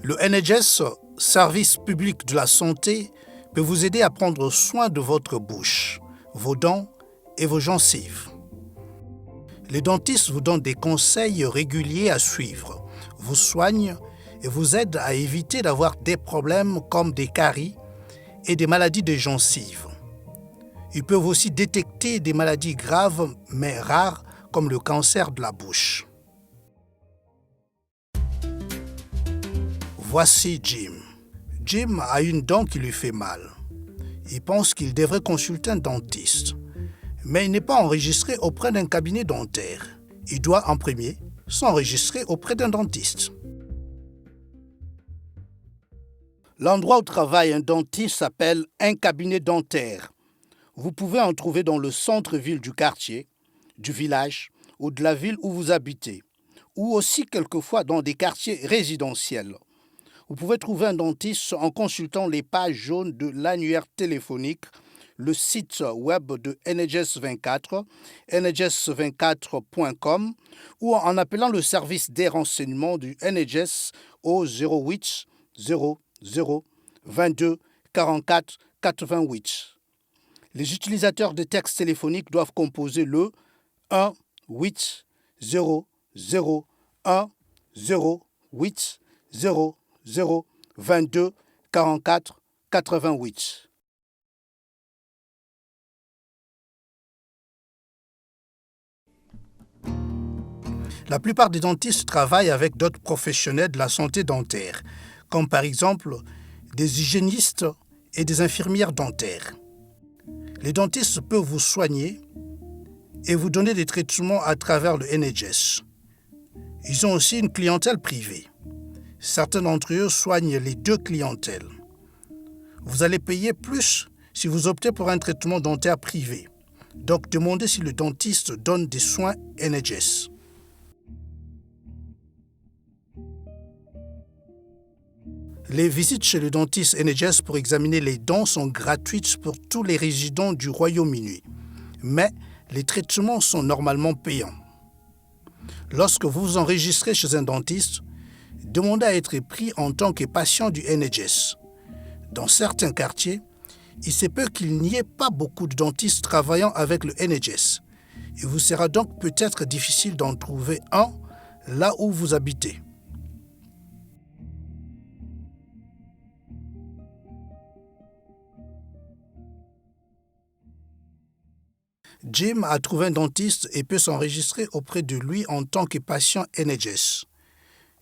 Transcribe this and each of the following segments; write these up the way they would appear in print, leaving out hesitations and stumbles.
Le NHS, Service public de la santé, peut vous aider à prendre soin de votre bouche, vos dents et vos gencives. Les dentistes vous donnent des conseils réguliers à suivre, vous soignent et vous aident à éviter d'avoir des problèmes comme des caries et des maladies des gencives. Ils peuvent aussi détecter des maladies graves mais rares comme le cancer de la bouche. Voici Jim. Jim a une dent qui lui fait mal. Il pense qu'il devrait consulter un dentiste, mais il n'est pas enregistré auprès d'un cabinet dentaire. Il doit en premier s'enregistrer auprès d'un dentiste. L'endroit où travaille un dentiste s'appelle un cabinet dentaire. Vous pouvez en trouver dans le centre-ville du quartier, du village ou de la ville où vous habitez, ou aussi quelquefois dans des quartiers résidentiels. Vous pouvez trouver un dentiste en consultant les pages jaunes de l'annuaire téléphonique, le site web de NHS 24, nhs24.com, ou en appelant le service des renseignements du NHS au 08 00 22 44 88. Les utilisateurs de textes téléphoniques doivent composer le 1 8 0 0 1 0 8 0 0 22 44 88. La plupart des dentistes travaillent avec d'autres professionnels de la santé dentaire, comme par exemple des hygiénistes et des infirmières dentaires. Les dentistes peuvent vous soigner et vous donner des traitements à travers le NHS. Ils ont aussi une clientèle privée. Certains d'entre eux soignent les deux clientèles. Vous allez payer plus si vous optez pour un traitement dentaire privé. Donc, demandez si le dentiste donne des soins NHS. Les visites chez le dentiste NHS pour examiner les dents sont gratuites pour tous les résidents du Royaume-Uni, mais les traitements sont normalement payants. Lorsque vous vous enregistrez chez un dentiste, demandez à être pris en tant que patient du NHS. Dans certains quartiers, il se peut qu'il n'y ait pas beaucoup de dentistes travaillant avec le NHS. Il vous sera donc peut-être difficile d'en trouver un là où vous habitez. Jim a trouvé un dentiste et peut s'enregistrer auprès de lui en tant que patient NHS.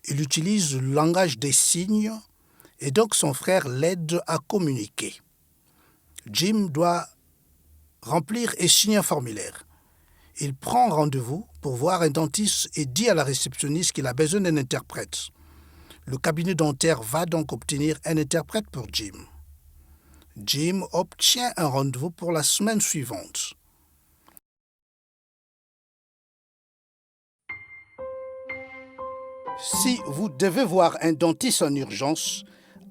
Il utilise le langage des signes et donc son frère l'aide à communiquer. Jim doit remplir et signer un formulaire. Il prend rendez-vous pour voir un dentiste et dit à la réceptionniste qu'il a besoin d'un interprète. Le cabinet dentaire va donc obtenir un interprète pour Jim. Jim obtient un rendez-vous pour la semaine suivante. Si vous devez voir un dentiste en urgence,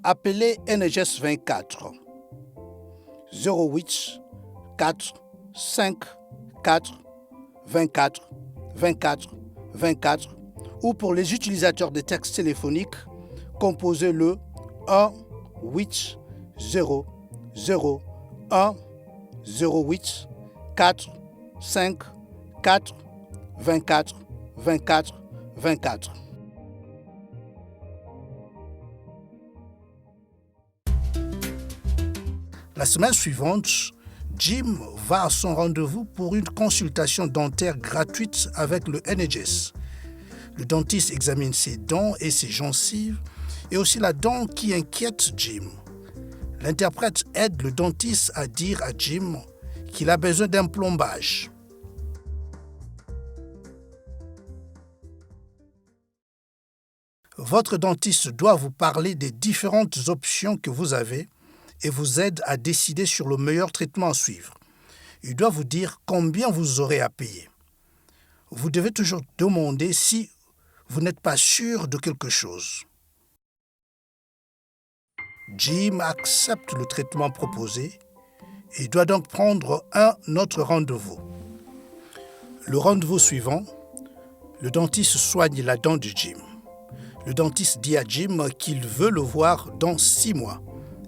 appelez NHS 24 08 4 5 4 24 24 24 ou pour les utilisateurs de textes téléphoniques, composez le 1 8 0 0 1 08 4 5 4 24 24 24. La semaine suivante, Jim va à son rendez-vous pour une consultation dentaire gratuite avec le NHS. Le dentiste examine ses dents et ses gencives et aussi la dent qui inquiète Jim. L'interprète aide le dentiste à dire à Jim qu'il a besoin d'un plombage. Votre dentiste doit vous parler des différentes options que vous avez et vous aide à décider sur le meilleur traitement à suivre. Il doit vous dire combien vous aurez à payer. Vous devez toujours demander si vous n'êtes pas sûr de quelque chose. Jim accepte le traitement proposé et doit donc prendre un autre rendez-vous. Le rendez-vous suivant, le dentiste soigne la dent de Jim. Le dentiste dit à Jim qu'il veut le voir dans 6 mois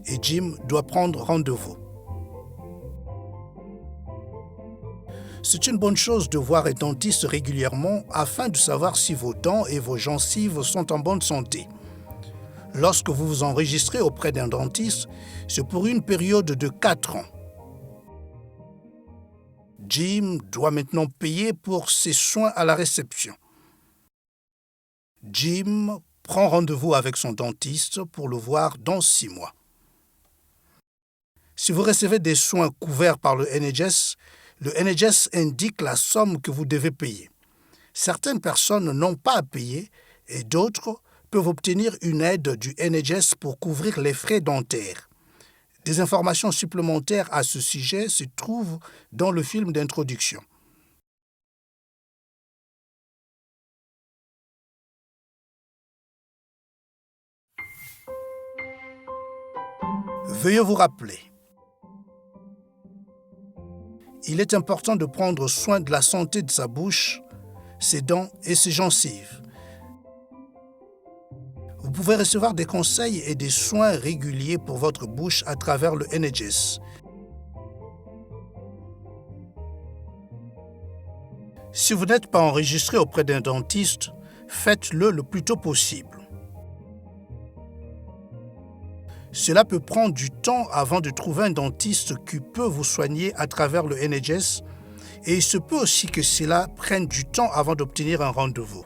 et Jim doit prendre rendez-vous. C'est une bonne chose de voir un dentiste régulièrement afin de savoir si vos dents et vos gencives sont en bonne santé. Lorsque vous vous enregistrez auprès d'un dentiste, c'est pour une période de 4 ans. Jim doit maintenant payer pour ses soins à la réception. Jim prend rendez-vous avec son dentiste pour le voir dans 6 mois. Si vous recevez des soins couverts par le NHS indique la somme que vous devez payer. Certaines personnes n'ont pas à payer et d'autres peuvent obtenir une aide du NHS pour couvrir les frais dentaires. Des informations supplémentaires à ce sujet se trouvent dans le film d'introduction. Veuillez vous rappeler. Il est important de prendre soin de la santé de sa bouche, ses dents et ses gencives. Vous pouvez recevoir des conseils et des soins réguliers pour votre bouche à travers le NHS. Si vous n'êtes pas enregistré auprès d'un dentiste, faites-le le plus tôt possible. Cela peut prendre du temps avant de trouver un dentiste qui peut vous soigner à travers le NHS et il se peut aussi que cela prenne du temps avant d'obtenir un rendez-vous.